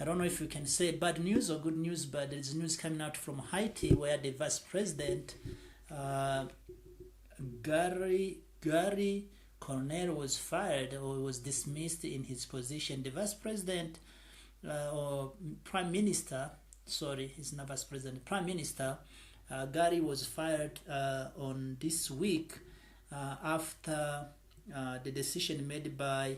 don't know if you can say bad news or good news, but there's news coming out from Haiti where the vice president, uh, Gary Cornell, was fired or was dismissed in his position. The vice president or prime minister, sorry, he's not vice president, prime minister, Gary was fired on this week after the decision made by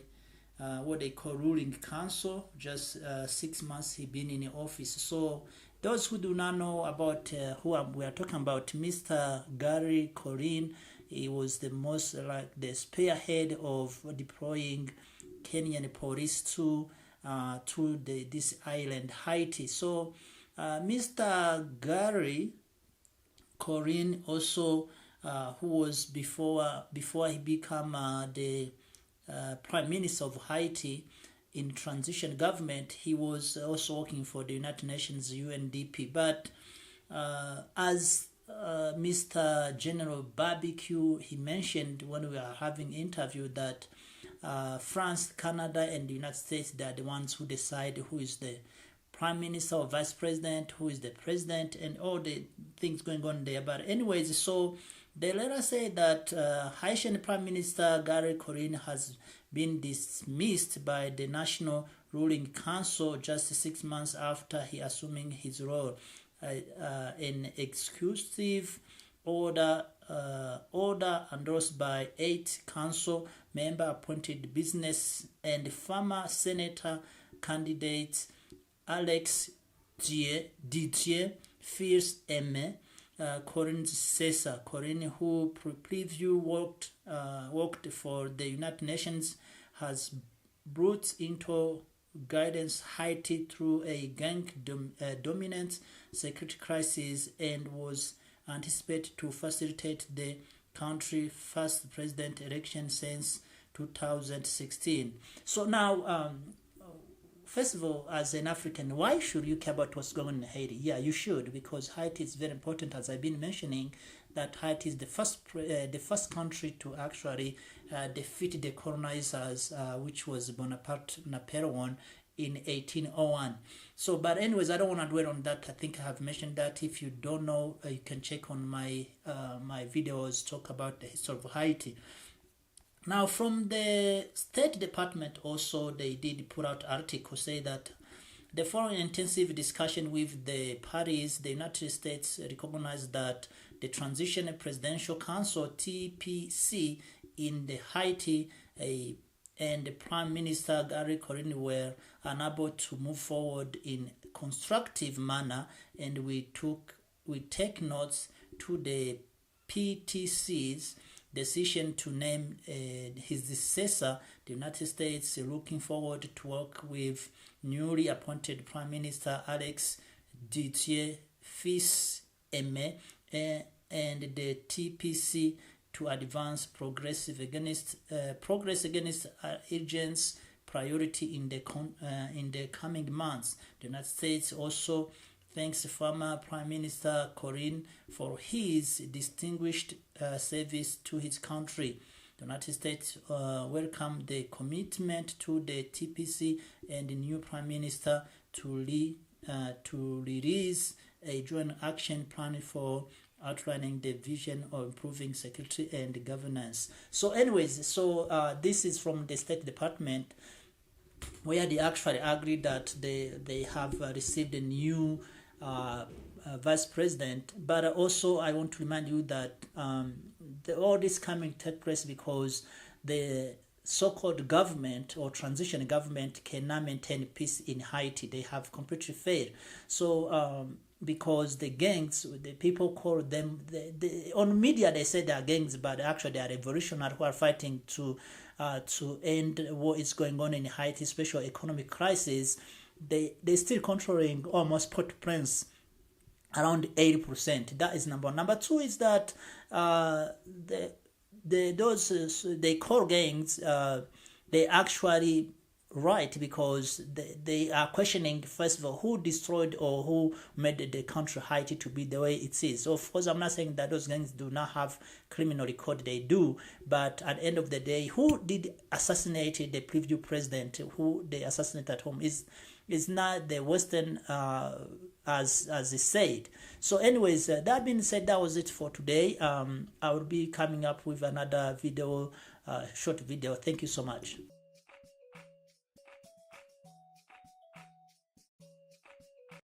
what they call ruling council, just 6 months he been in the office. So those who do not know about we are talking about, Mr. Gary Corin, he was the most like the spearhead of deploying Kenyan police to this island Haiti. So Mr. Gary Corin also, who was before he became the prime minister of Haiti in transition government, he was also working for the United Nations UNDP. But as Mr. General Barbecue, he mentioned when we are having interview that France, Canada, and the United States, they are the ones who decide who is the prime minister or vice president, who is the president, and all the things going on there. But anyways, so they let us say that Haitian Prime Minister Gary Corin has been dismissed by the National Ruling Council just 6 months after he assuming his role. An exclusive order endorsed by 8 council member appointed business and former senator candidate Alex Didier Fils-Aimé, Corin's successor. Corin, who previously worked for the United Nations, has brought into guidance Haiti through a gang dominant security crisis and was anticipated to facilitate the country's first president election since 2016. So now, first of all, as an African, why should you care about what's going on in Haiti? Yeah, you should, because Haiti is very important, as I've been mentioning, that Haiti is the first country to actually defeat the colonizers, which was Bonaparte Napoleon in 1801. So, but anyways, I don't want to dwell on that. I think I have mentioned that. If you don't know, you can check on my my videos, talk about the history of Haiti. Now, from the State Department also, they did put out articles say that the following intensive discussion with the parties, the United States recognized that the Transition Presidential Council, TPC, in the Haiti and the Prime Minister Gary Corin were unable to move forward in constructive manner, and we take notes to the PTC's decision to name his successor. The United States looking forward to work with newly appointed Prime Minister Alex Didier Fils-Aimé and the TPC to advance progress against urgent priority in the coming months. The United States also thanks former Prime Minister Corin for his distinguished service to his country. The United States welcomed the commitment to the TPC and the new Prime Minister to release a joint action plan for outlining the vision of improving security and governance. So anyways, this is from the State Department, where they actually agreed that they have received a new vice president. But also I want to remind you that all this coming take place because the so-called government or transition government cannot maintain peace in Haiti. They have completely failed. So because the gangs, the people call them, on media they say they are gangs, but actually they are revolutionaries who are fighting to end what is going on in Haiti, special economic crisis. They still controlling almost Port-au-Prince, around 80%. That is number one. Number two is that they call gangs, they actually right, because they are questioning, first of all, who destroyed or who made the country Haiti to be the way it is. So of course, I'm not saying that those gangs do not have criminal record, they do, but at the end of the day, who did assassinate the previous president, who they assassinated at home, is It's not the Western as it said. So anyways, that being said, that was it for today. I will be coming up with another video, short video. Thank you so much.